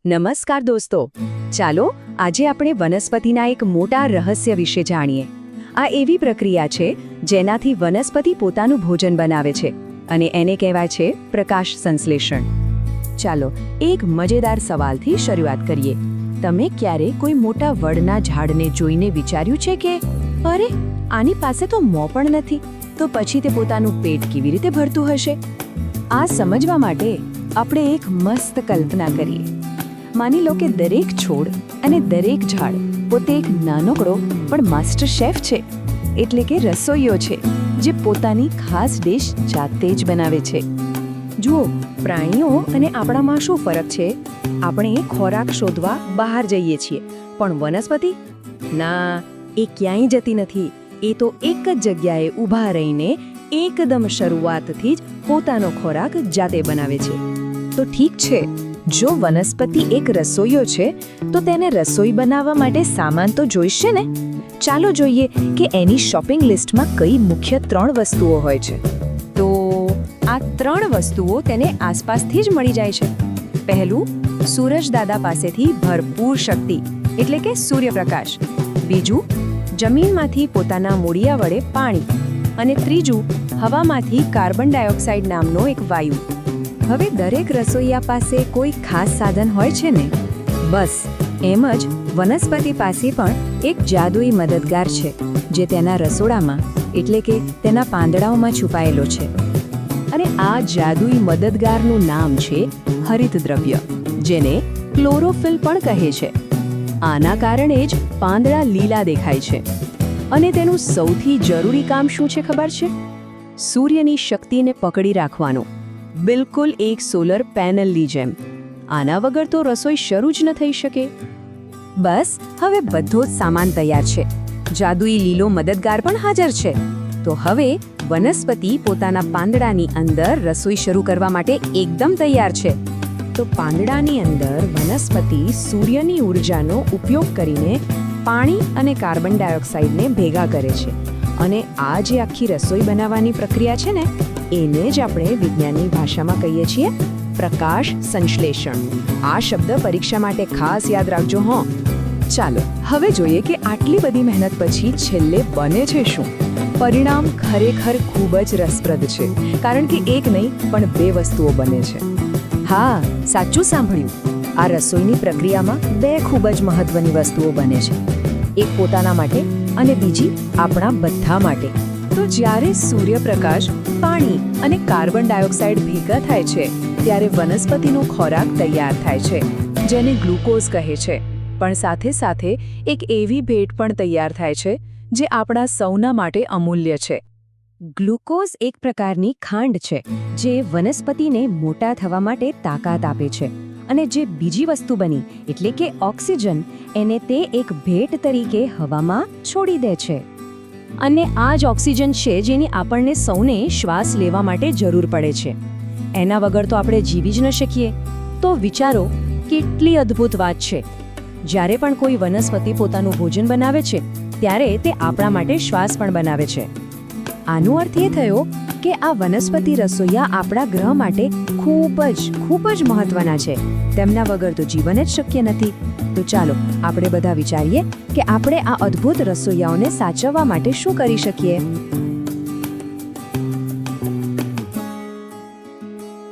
નમસ્કાર દોસ્તો, ચાલો આજે આપણે વનસ્પતિના એક મોટા રહસ્ય વિશે જાણીએ. આ એવી પ્રક્રિયા છે જેનાથી વનસ્પતિ પોતાનું ભોજન બનાવે છે અને એને કહેવાય છે પ્રકાશ સંશ્લેષણ. ચાલો એક મજેદાર સવાલથી શરૂઆત કરીએ. તમે ક્યારે કોઈ મોટા વડના ઝાડને જોઈને વિચાર્યું છે કે અરે આની પાસે તો મોં પણ નથી, તો પછી તે પોતાનું પેટ કેવી રીતે ભરતું હશે? આ સમજવા માટે આપણે એક મસ્ત કલ્પના કરીએ. માની લો કે દરેક છોડ અને દરેક ઝાડ પોતે એક નાનકડો પણ માસ્ટર શેફ છે, એટલે કે રસોઈયો છે જે પોતાની ખાસ ડિશ જાતે જ બનાવે છે. જુઓ, પ્રાણીઓ અને આપણામાં શું ફરક છે? આપણે ખોરાક શોધવા બહાર જઈએ છીએ, પણ વનસ્પતિ ના, એ ક્યાંય જતી નથી. એ તો એક જ જગ્યાએ ઊભા રહીને એકદમ શરૂઆતથી જ પોતાનો ખોરાક જાતે બનાવે છે. તો ઠીક છે, જો વનસ્પતિ એક રસોઈયો છે તો તેને રસોઈ બનાવવા માટે સામાન તો જોઈશે ને. ચાલો જોઈએ કે એની શોપિંગ લિસ્ટમાં કઈ મુખ્ય 3 વસ્તુઓ હોય છે. તો આ 3 વસ્તુઓ તેને આસપાસથી જ મળી જાય છે. પહેલું, સૂરજદાદા પાસેથી ભરપૂર શક્તિ એટલે કે સૂર્યપ્રકાશ. બીજું, જમીનમાંથી પોતાના મૂળિયા વડે પાણી. અને ત્રીજું, હવામાંથી કાર્બન ડાયોક્સાઇડ નામનો એક વાયુ. હવે દરેક રસોઈયા પાસે કોઈ ખાસ સાધન હોય છે ને? બસ એમ જ વનસ્પતિ પાસે પણ એક જાદુઈ મદદગાર છે જે તેના રસોડામાં એટલે કે તેના પાંદડાઓમાં છુપાયેલો છે. અને આ જાદુઈ મદદગારનું નામ છે હરિતદ્રવ્ય, જેને ક્લોરોફિલ પણ કહે છે. આના કારણે જ પાંદડા લીલા દેખાય છે. અને તેનું સૌથી જરૂરી કામ શું છે ખબર છે? સૂર્યની શક્તિને પકડી રાખવાનું, બિલકુલ એક સોલર પેનલની જેમ. આના વગર તો રસોઈ શરૂ જ ન થઈ શકે. બસ હવે બધો જ સામાન તૈયાર છે. જાદુઈ લીલો મદદગાર પણ હાજર છે. તો હવે વનસ્પતિ પોતાના પાંદડાની અંદર રસોઈ શરૂ કરવા માટે એકદમ તૈયાર છે. તો પાંદડાની અંદર વનસ્પતિ સૂર્યની ઊર્જાનો ઉપયોગ કરીને પાણી અને કાર્બન ડાયોક્સાઇડને ભેગા કરે છે. અને આ જે આખી રસોઈ બનાવવાની પ્રક્રિયા છે ને, એને જ આપણે વિજ્ઞાનની ભાષામાં કહીએ છીએ પ્રકાશ સંશ્લેષણ. આ શબ્દ પરીક્ષા માટે ખાસ યાદ રાખજો હો. ચાલો હવે જોઈએ કે આટલી બધી મહેનત પછી છેલ્લે બને છે શું. પરિણામ ખરેખર ખૂબ જ રસપ્રદ છે, કારણ કે એક નહીં પણ 2 વસ્તુઓ બને છે. હા, સાચું સાંભળ્યું. આ રસોઈની પ્રક્રિયામાં 2 ખૂબ જ મહત્વની વસ્તુઓ બને છે. એક પોતાના માટે અને બીજી આપણા બધા માટે. તો જ્યારે સૂર્યપ્રકાશ, પાણી અને કાર્બન ડાયોક્સાઇડ ભેગા થાય છે ત્યારે વનસ્પતિનો ખોરાક તૈયાર થાય છે, જેને ગ્લુકોઝ કહે છે. પણ સાથે સાથે એક એવી ભેટ પણ તૈયાર થાય છે જે આપણા સૌના માટે અમૂલ્ય છે. ગ્લુકોઝ એક પ્રકારની ખાંડ છે જે વનસ્પતિને મોટા થવા માટે તાકાત આપે છે. અને જે બીજી વસ્તુ બની એટલે કે ઓક્સિજન, એને તે એક ભેટ તરીકે હવામાં છોડી દે છે. અને આ જ ઓક્સિજન છે જેની આપણને સૌને શ્વાસ લેવા માટે જરૂર પડે છે. એના વગર તો આપણે જીવી જ ન શકીએ. તો વિચારો, કેટલી અદ્ભુત વાત છે. જ્યારે પણ કોઈ વનસ્પતિ પોતાનું ભોજન બનાવે છે ત્યારે તે આપણા માટે શ્વાસ પણ બનાવે છે. આનો અર્થ એ થયો કે આ વનસ્પતિ રસોઈયા આપણા ગ્રહ માટે ખૂબ જ મહત્વના છે. તેમના વગર તો જીવન જ શક્ય નથી. તો ચાલો આપણે બધા વિચારીએ કે આપણે આ અદ્ભુત રસોઈયાઓને સાચવવા માટે શું કરી શકીએ.